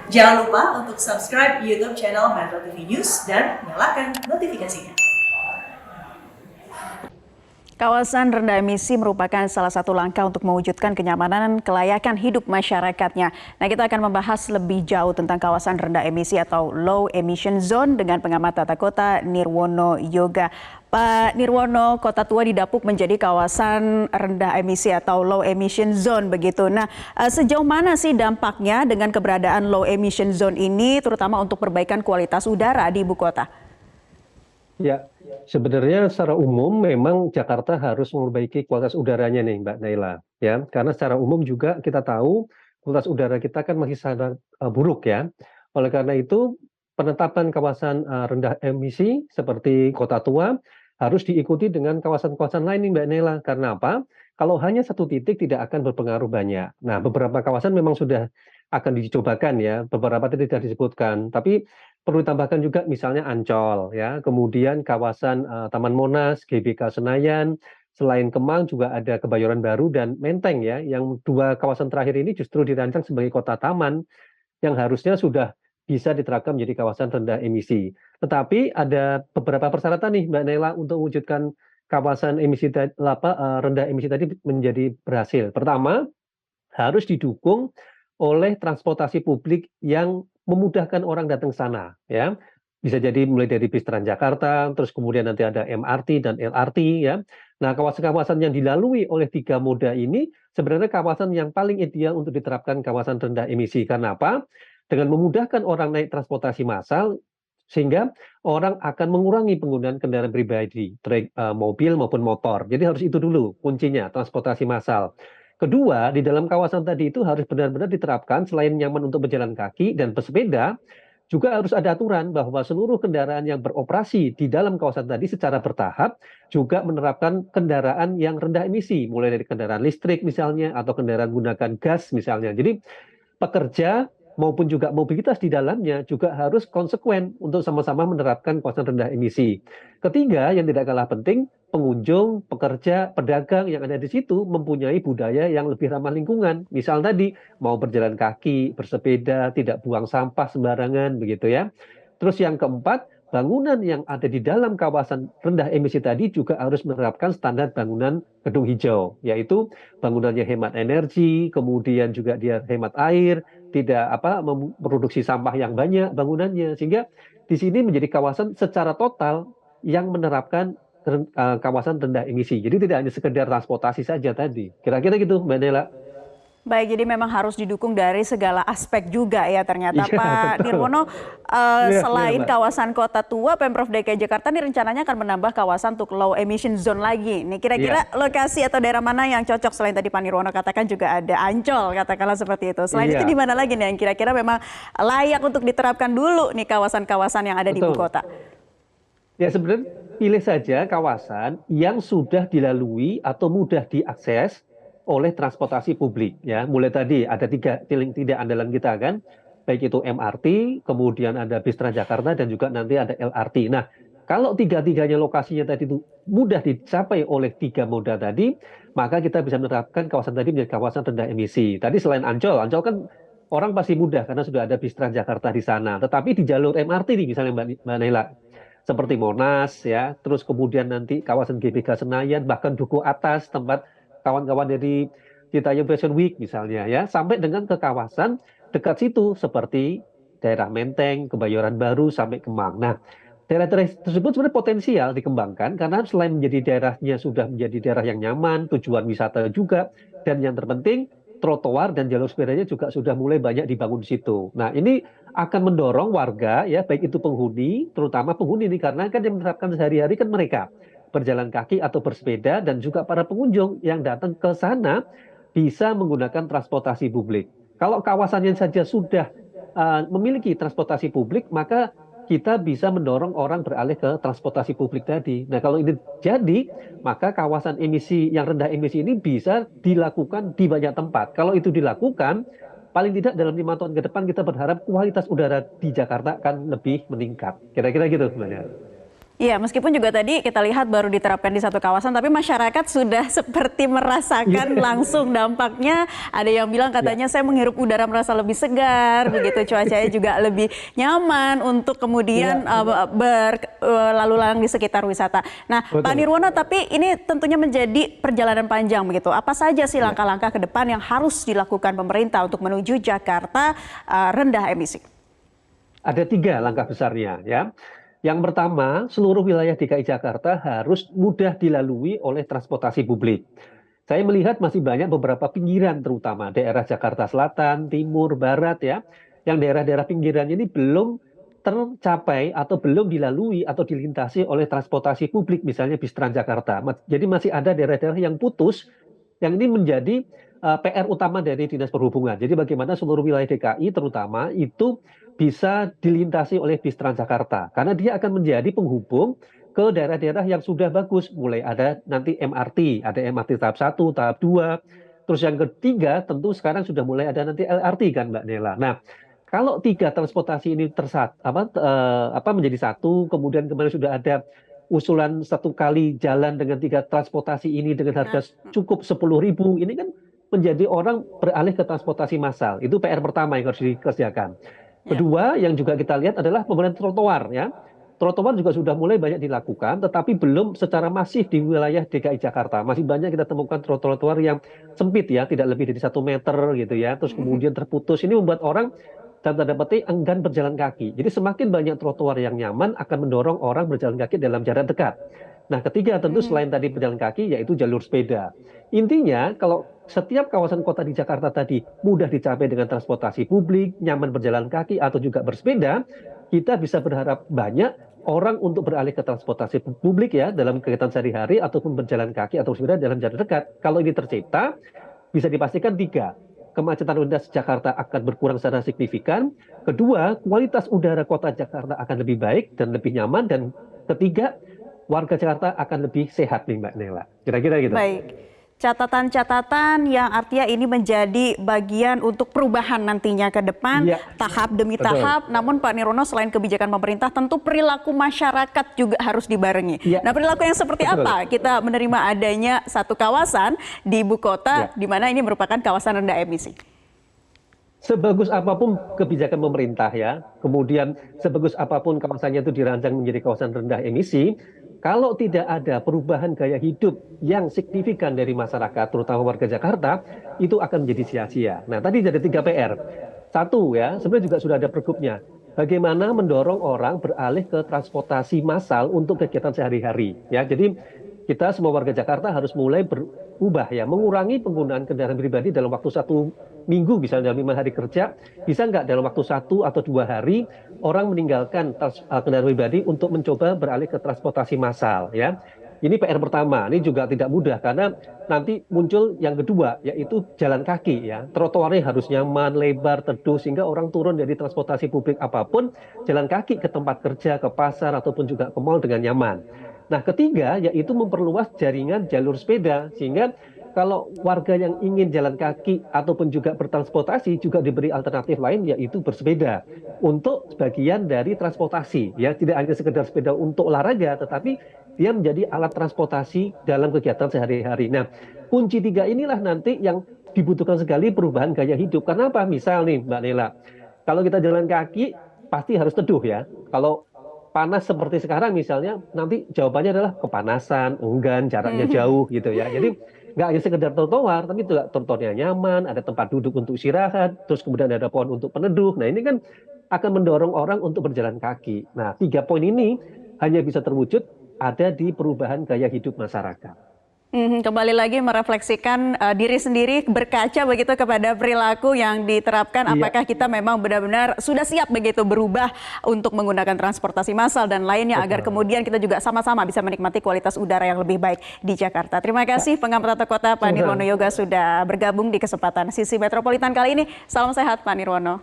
Jangan lupa untuk subscribe YouTube channel Metro TV News dan nyalakan notifikasinya. Kawasan rendah emisi merupakan salah satu langkah untuk mewujudkan kenyamanan kelayakan hidup masyarakatnya. Nah, kita akan membahas lebih jauh tentang kawasan rendah emisi atau low emission zone dengan pengamat tata kota Nirwono Yoga. Pak Nirwono, Kota Tua didapuk menjadi kawasan rendah emisi atau low emission zone begitu. Nah, sejauh mana sih dampaknya dengan keberadaan low emission zone ini, terutama untuk perbaikan kualitas udara di ibu kota? Ya, sebenarnya secara umum memang Jakarta harus memperbaiki kualitas udaranya nih Mbak Naila, ya. Karena secara umum juga kita tahu kualitas udara kita kan masih sangat buruk ya. Oleh karena itu penetapan kawasan rendah emisi seperti Kota Tua harus diikuti dengan kawasan-kawasan lain nih Mbak Naila. Karena apa? Kalau hanya satu titik tidak akan berpengaruh banyak. Nah, beberapa kawasan memang sudah akan dicobakan ya, beberapa tidak disebutkan. Tapi perlu ditambahkan juga misalnya Ancol ya, kemudian kawasan Taman Monas, GBK Senayan, selain Kemang juga ada Kebayoran Baru dan Menteng ya, yang dua kawasan terakhir ini justru dirancang sebagai kota taman yang harusnya sudah bisa diterapkan menjadi kawasan rendah emisi. Tetapi ada beberapa persyaratan nih Mbak Nela untuk mewujudkan kawasan emisi rendah emisi tadi menjadi berhasil. Pertama, harus didukung oleh transportasi publik yang memudahkan orang datang ke sana ya. Bisa jadi mulai dari bis Transjakarta, terus kemudian nanti ada MRT dan LRT ya. Nah, kawasan-kawasan yang dilalui oleh tiga moda ini sebenarnya kawasan yang paling ideal untuk diterapkan kawasan rendah emisi. Karena apa? Dengan memudahkan orang naik transportasi massal, sehingga orang akan mengurangi penggunaan kendaraan pribadi, mobil maupun motor. Jadi harus itu dulu kuncinya, transportasi massal. Kedua, di dalam kawasan tadi itu harus benar-benar diterapkan selain nyaman untuk berjalan kaki dan bersepeda, juga harus ada aturan bahwa seluruh kendaraan yang beroperasi di dalam kawasan tadi secara bertahap juga menerapkan kendaraan yang rendah emisi, mulai dari kendaraan listrik misalnya, atau kendaraan menggunakan gas misalnya. Jadi pekerja maupun juga mobilitas di dalamnya juga harus konsekuen untuk sama-sama menerapkan kawasan rendah emisi. Ketiga, yang tidak kalah penting, pengunjung, pekerja, pedagang yang ada di situ mempunyai budaya yang lebih ramah lingkungan. Misal tadi, mau berjalan kaki, bersepeda, tidak buang sampah sembarangan, begitu ya. Terus yang keempat, bangunan yang ada di dalam kawasan rendah emisi tadi juga harus menerapkan standar bangunan gedung hijau, yaitu bangunannya hemat energi, kemudian juga dia hemat air, tidak memproduksi sampah yang banyak bangunannya, sehingga di sini menjadi kawasan secara total yang menerapkan kawasan rendah emisi. Jadi tidak hanya sekedar transportasi saja tadi. Kira-kira gitu, Mbak Nela. Baik, jadi memang harus didukung dari segala aspek juga ya ternyata. Iya, Pak betul. Nirwono, Iya, selain Mbak. kawasan Kota Tua, Pemprov DKI Jakarta ini rencananya akan menambah kawasan untuk low emission zone lagi. Nih kira-kira Iya, lokasi atau daerah mana yang cocok selain tadi Pak Nirwono katakan juga ada Ancol, katakanlah seperti itu. Selain itu di iya, mana lagi nih yang kira-kira memang layak untuk diterapkan dulu nih kawasan-kawasan yang ada di ibu betul. kota? Ya sebenarnya pilih saja kawasan yang sudah dilalui atau mudah diakses oleh transportasi publik ya. Mulai tadi ada tiga tiling tidak andalan kita kan, baik itu MRT, kemudian ada bis Transjakarta dan juga nanti ada LRT. Nah, kalau tiga-tiganya lokasinya tadi itu mudah dicapai oleh tiga moda tadi, maka kita bisa menerapkan kawasan tadi menjadi kawasan rendah emisi. Tadi selain Ancol, Ancol kan orang pasti mudah karena sudah ada bis Transjakarta di sana. Tetapi di jalur MRT nih misalnya Mbak Naila, seperti Monas ya, terus kemudian nanti kawasan GBK Senayan, bahkan Duku Atas tempat kawan-kawan dari Citayam Fashion Week misalnya ya, sampai dengan ke kawasan dekat situ seperti daerah Menteng, Kebayoran Baru sampai Kemang. Nah, daerah-daerah tersebut sebenarnya potensial dikembangkan karena selain menjadi daerahnya sudah menjadi daerah yang nyaman, tujuan wisata juga, dan yang terpenting trotoar dan jalur sepedanya juga sudah mulai banyak dibangun di situ. Nah, ini akan mendorong warga ya, baik itu penghuni, terutama penghuni ini karena kan yang menerapkan sehari-hari kan mereka berjalan kaki atau bersepeda dan juga para pengunjung yang datang ke sana bisa menggunakan transportasi publik. Kalau kawasannya saja sudah memiliki transportasi publik, maka kita bisa mendorong orang beralih ke transportasi publik tadi. Nah, kalau ini jadi, maka kawasan emisi yang rendah emisi ini bisa dilakukan di banyak tempat. Kalau itu dilakukan, paling tidak dalam 5 tahun ke depan kita berharap kualitas udara di Jakarta akan lebih meningkat. Kira-kira gitu sebenarnya. Iya, meskipun juga tadi kita lihat baru diterapkan di satu kawasan, tapi masyarakat sudah seperti merasakan langsung dampaknya. Ada yang bilang katanya saya menghirup udara merasa lebih segar, begitu cuacanya juga lebih nyaman untuk kemudian berlalu lalang di sekitar wisata. Nah, Pak Nirwono, tapi ini tentunya menjadi perjalanan panjang begitu. Apa saja sih langkah-langkah ke depan yang harus dilakukan pemerintah untuk menuju Jakarta rendah emisi? Ada 3 langkah besarnya ya. Yang pertama, seluruh wilayah DKI Jakarta harus mudah dilalui oleh transportasi publik. Saya melihat masih banyak beberapa pinggiran, terutama daerah Jakarta Selatan, Timur, Barat ya, yang daerah-daerah pinggiran ini belum tercapai atau belum dilalui atau dilintasi oleh transportasi publik, misalnya bis Transjakarta. Jadi masih ada daerah-daerah yang putus, yang ini menjadi PR utama dari Dinas Perhubungan. Jadi bagaimana seluruh wilayah DKI terutama itu bisa dilintasi oleh bis Transjakarta. Karena dia akan menjadi penghubung ke daerah-daerah yang sudah bagus. Mulai ada nanti MRT, ada MRT tahap 1, tahap 2. Terus yang ketiga tentu sekarang sudah mulai ada nanti LRT kan Mbak Nela. Nah, kalau 3 transportasi ini menjadi satu, kemudian kemarin sudah ada usulan 1 kali jalan dengan 3 transportasi ini dengan harga cukup 10.000, ini kan menjadi orang beralih ke transportasi massal. Itu PR pertama yang harus dikerjakan. Kedua, yang juga kita lihat adalah pembangunan trotoar ya. Trotoar juga sudah mulai banyak dilakukan, tetapi belum secara masif di wilayah DKI Jakarta. Masih banyak kita temukan trotoar yang sempit ya, tidak lebih dari 1 meter gitu ya. Terus kemudian terputus. Ini membuat orang dan tanda petik enggan berjalan kaki. Jadi semakin banyak trotoar yang nyaman akan mendorong orang berjalan kaki dalam jarak dekat. Nah, ketiga tentu selain tadi berjalan kaki yaitu jalur sepeda. Intinya kalau setiap kawasan kota di Jakarta tadi mudah dicapai dengan transportasi publik, nyaman berjalan kaki atau juga bersepeda, kita bisa berharap banyak orang untuk beralih ke transportasi publik ya dalam kegiatan sehari-hari ataupun berjalan kaki atau bersepeda dalam jarak dekat. Kalau ini tercipta, bisa dipastikan 3. Kemacetan lalu lintas Jakarta akan berkurang secara signifikan. Kedua, kualitas udara kota Jakarta akan lebih baik dan lebih nyaman. Dan ketiga, warga Jakarta akan lebih sehat nih Mbak Nela. Kira-kira gitu. Baik. Catatan-catatan yang artinya ini menjadi bagian untuk perubahan nantinya ke depan, tahap demi tahap. Namun Pak Nirwono, selain kebijakan pemerintah, tentu perilaku masyarakat juga harus dibarengi. Nah, perilaku yang seperti apa kita menerima adanya satu kawasan di ibu kota, di mana ini merupakan kawasan rendah emisi? Sebagus apapun kebijakan pemerintah ya, kemudian sebagus apapun kawasannya itu dirancang menjadi kawasan rendah emisi, kalau tidak ada perubahan gaya hidup yang signifikan dari masyarakat, terutama warga Jakarta, itu akan menjadi sia-sia. Nah, tadi ada 3 PR. 1 ya, sebenarnya juga sudah ada pergubnya. Bagaimana mendorong orang beralih ke transportasi massal untuk kegiatan sehari-hari. Ya, jadi kita semua warga Jakarta harus mulai berubah ya, mengurangi penggunaan kendaraan pribadi dalam waktu 1 minggu, misalnya dalam 5 hari kerja, bisa nggak dalam waktu 1 atau 2 hari orang meninggalkan kendaraan pribadi untuk mencoba beralih ke transportasi massal ya. Ini PR pertama, ini juga tidak mudah karena nanti muncul yang kedua yaitu jalan kaki ya. Trotoarnya harus nyaman, lebar, teduh sehingga orang turun dari transportasi publik apapun jalan kaki ke tempat kerja, ke pasar ataupun juga ke mal dengan nyaman. Nah, ketiga yaitu memperluas jaringan jalur sepeda sehingga kalau warga yang ingin jalan kaki ataupun juga bertransportasi juga diberi alternatif lain yaitu bersepeda untuk sebagian dari transportasi ya, tidak hanya sekedar sepeda untuk olahraga tetapi dia menjadi alat transportasi dalam kegiatan sehari-hari. Nah, kunci 3 inilah nanti yang dibutuhkan sekali perubahan gaya hidup. Kenapa? Misal nih Mbak Nela, kalau kita jalan kaki pasti harus teduh ya. Kalau panas seperti sekarang misalnya, nanti jawabannya adalah kepanasan, enggan, jaraknya jauh gitu ya. Jadi nggak hanya sekedar trotoar, tapi juga trotoarnya nyaman, ada tempat duduk untuk istirahat, terus kemudian ada pohon untuk peneduh. Nah, ini kan akan mendorong orang untuk berjalan kaki. Nah, 3 poin ini hanya bisa terwujud ada di perubahan gaya hidup masyarakat. Kembali lagi merefleksikan diri sendiri, berkaca begitu kepada perilaku yang diterapkan, apakah kita memang benar-benar sudah siap begitu berubah untuk menggunakan transportasi massal dan lainnya agar kemudian kita juga sama-sama bisa menikmati kualitas udara yang lebih baik di Jakarta. Terima kasih Pengamat Tata Kota Pak Nirwono Yoga sudah bergabung di kesempatan Sisi Metropolitan kali ini. Salam sehat Pak Nirwono.